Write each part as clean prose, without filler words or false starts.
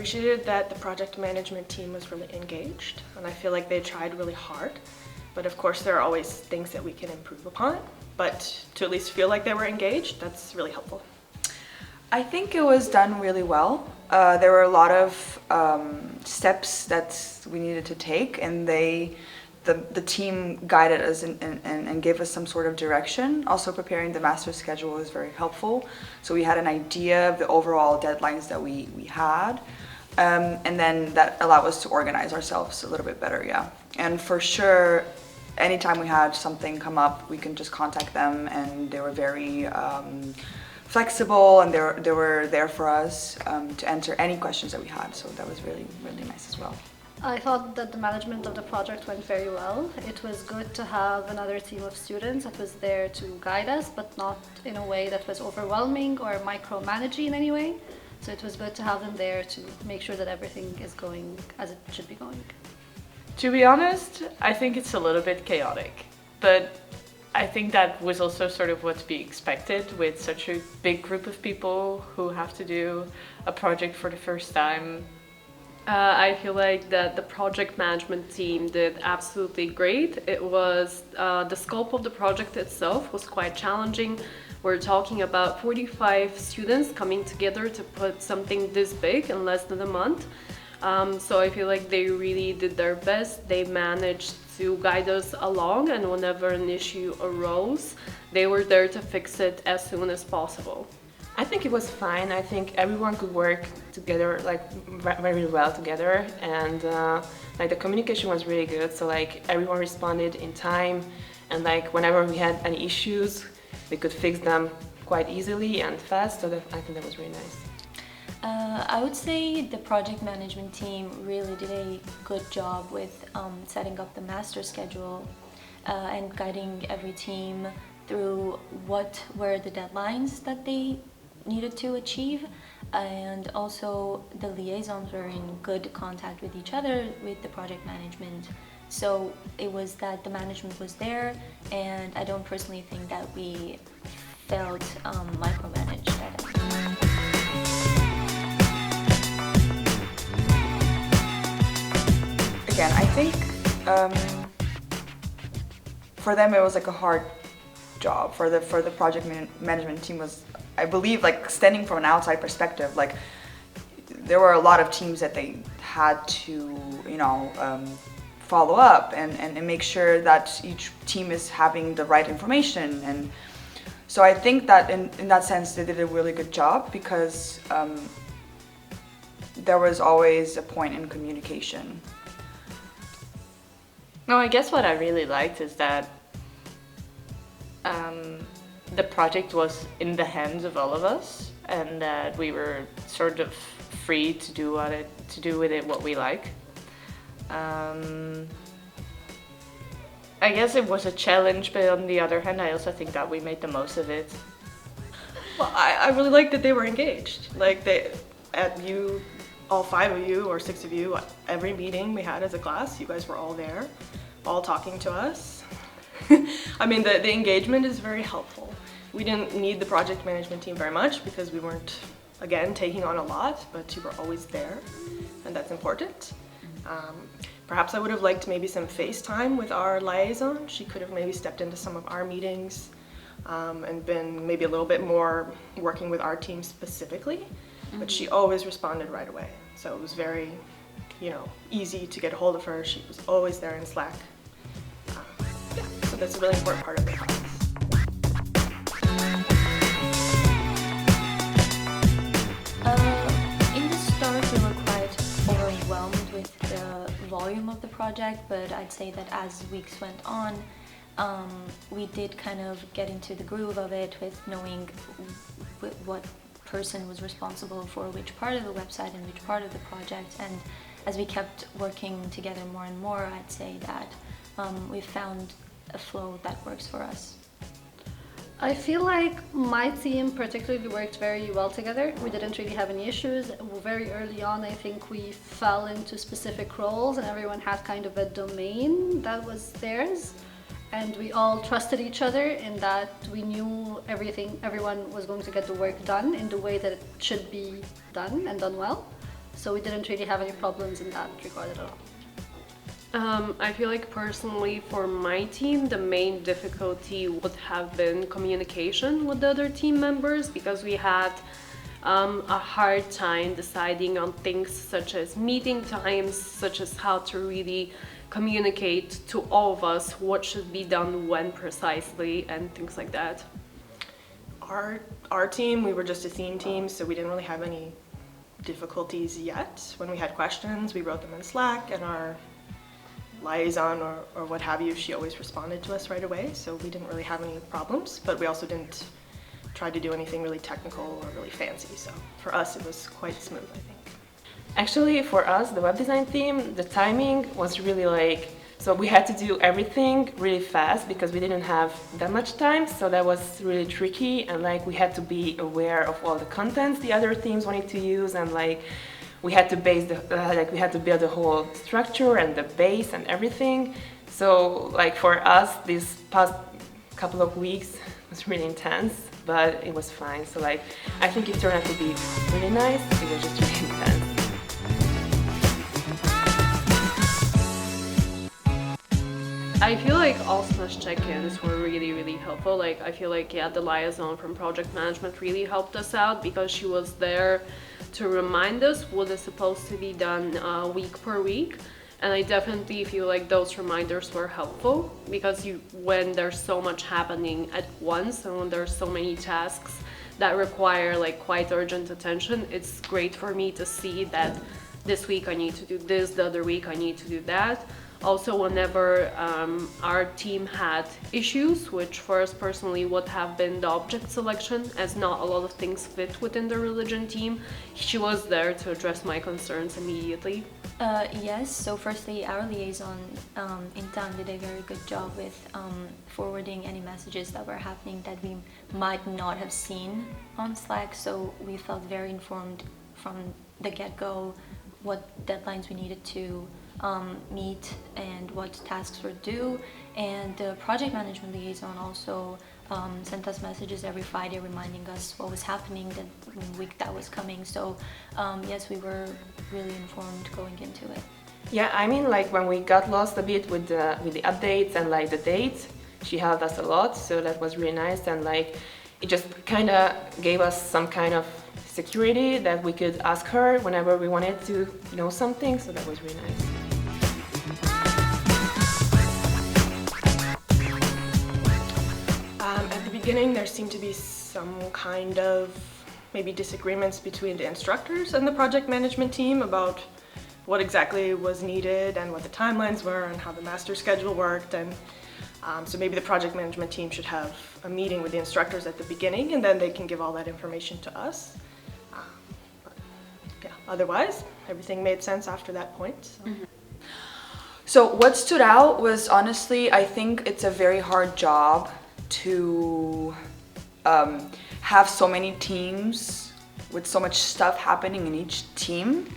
appreciated that the project management team was really engaged, and I feel like they tried really hard. But of course, there are always things that we can improve upon. But to at least feel like they were engaged, that's really helpful. I think it was done really well. There were a lot of steps that we needed to take, and the team guided us and gave us some sort of direction. Also, preparing the master schedule was very helpful. So we had an idea of the overall deadlines that we had, and then that allowed us to organize ourselves a little bit better, yeah. And for sure, anytime we had something come up, we can just contact them, and they were very flexible, and they were there for us to answer any questions that we had. So that was really, really nice as well. I thought that the management of the project went very well. It was good to have another team of students that was there to guide us, but not in a way that was overwhelming or micromanaging in any way. So it was good to have them there to make sure that everything is going as it should be going. To be honest, I think it's a little bit chaotic, but I think that was also sort of what to be expected with such a big group of people who have to do a project for the first time. I feel like that the project management team did absolutely great. It was the scope of the project itself was quite challenging. We're talking about 45 students coming together to put something this big in less than a month. So I feel like they really did their best. They managed to guide us along, and whenever an issue arose, they were there to fix it as soon as possible. I think it was fine. I think everyone could work together like very well together, and like the communication was really good. So like everyone responded in time, and like whenever we had any issues, we could fix them quite easily and fast. So I think that was really nice. I would say the project management team really did a good job with setting up the master schedule and guiding every team through what were the deadlines that they needed to achieve, and also the liaisons were in good contact with each other with the project management. So it was that the management was there, and I don't personally think that we felt micromanaged at all. Again, I think for them it was like a hard job. For the project management team was, I believe, like standing from an outside perspective, like there were a lot of teams that they had to, you know, follow up and make sure that each team is having the right information. And so I think that in that sense they did a really good job, because there was always a point in communication. No, I guess what I really liked is that the project was in the hands of all of us, and that we were sort of free to do with it what we like. I guess it was a challenge, but on the other hand, I also think that we made the most of it. Well, I really liked that they were engaged. Like you, all 5 of you or 6 of you, every meeting we had as a class, you guys were all there, all talking to us. I mean, the engagement is very helpful. We didn't need the project management team very much because we weren't, again, taking on a lot, but you were always there, and that's important. Perhaps I would have liked maybe some FaceTime with our liaison. She could have maybe stepped into some of our meetings and been maybe a little bit more working with our team specifically, but she always responded right away. So it was very, you know, easy to get a hold of her. She was always there in Slack. So that's a really important part of the process. In the start, we were quite overwhelmed with the volume of the project, but I'd say that as weeks went on, we did kind of get into the groove of it with knowing what person was responsible for which part of the website and which part of the project. And as we kept working together more and more, I'd say that we found a flow that works for us. I feel like my team particularly worked very well together. We didn't really have any issues. Very early on, I think we fell into specific roles and everyone had kind of a domain that was theirs. And we all trusted each other in that we knew everyone was going to get the work done in the way that it should be done and done well. So we didn't really have any problems in that regard at all. I feel like personally for my team, the main difficulty would have been communication with the other team members, because we had a hard time deciding on things such as meeting times, such as how to really communicate to all of us what should be done when precisely and things like that. Our team, we were just a theme team, so we didn't really have any difficulties yet. When we had questions, we wrote them in Slack, and our liaison or what have you, she always responded to us right away, so we didn't really have any problems, but we also didn't try to do anything really technical or really fancy, so for us it was quite smooth, I think. Actually, for us, the web design team, the timing was really like, so we had to do everything really fast because we didn't have that much time, so that was really tricky, and like we had to be aware of all the contents the other teams wanted to use, and like we had to we had to build the whole structure and the base and everything. So like for us, this past couple of weeks was really intense, but it was fine. So like I think it turned out to be really nice. It was just really intense. I feel like all Smash check-ins were really helpful. Like I feel like the liaison from project management really helped us out, because she was there to remind us what is supposed to be done week per week. And I definitely feel like those reminders were helpful, because when there's so much happening at once and when there's so many tasks that require like quite urgent attention, it's great for me to see that this week I need to do this, the other week I need to do that. Also, whenever our team had issues, which for us personally would have been the object selection, as not a lot of things fit within the religion team, she was there to address my concerns immediately. Yes, so firstly, our liaison in town did a very good job with forwarding any messages that were happening that we might not have seen on Slack, so we felt very informed from the get-go what deadlines we needed to meet and what tasks were due. And the project management liaison also sent us messages every Friday reminding us what was happening the week that was coming. So yes, we were really informed going into it. Yeah, I mean, like when we got lost a bit with the updates and like the dates, she helped us a lot, so that was really nice, and like it just kind of gave us some kind of security that we could ask her whenever we wanted to know something, so that was really nice. At the beginning, there seemed to be some kind of maybe disagreements between the instructors and the project management team about what exactly was needed and what the timelines were and how the master schedule worked. And so maybe the project management team should have a meeting with the instructors at the beginning, and then they can give all that information to us. But yeah, otherwise, everything made sense after that point. So. Mm-hmm. So what stood out was, honestly, I think it's a very hard job to have so many teams with so much stuff happening in each team,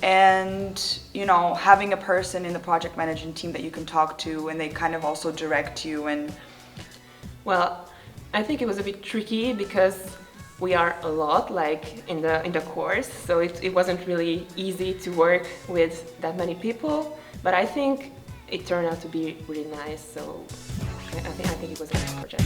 and you know, having a person in the project management team that you can talk to and they kind of also direct you. And well, I think it was a bit tricky because we are a lot, like in the course, so it wasn't really easy to work with that many people, but I think it turned out to be really nice, so I think it was a nice project.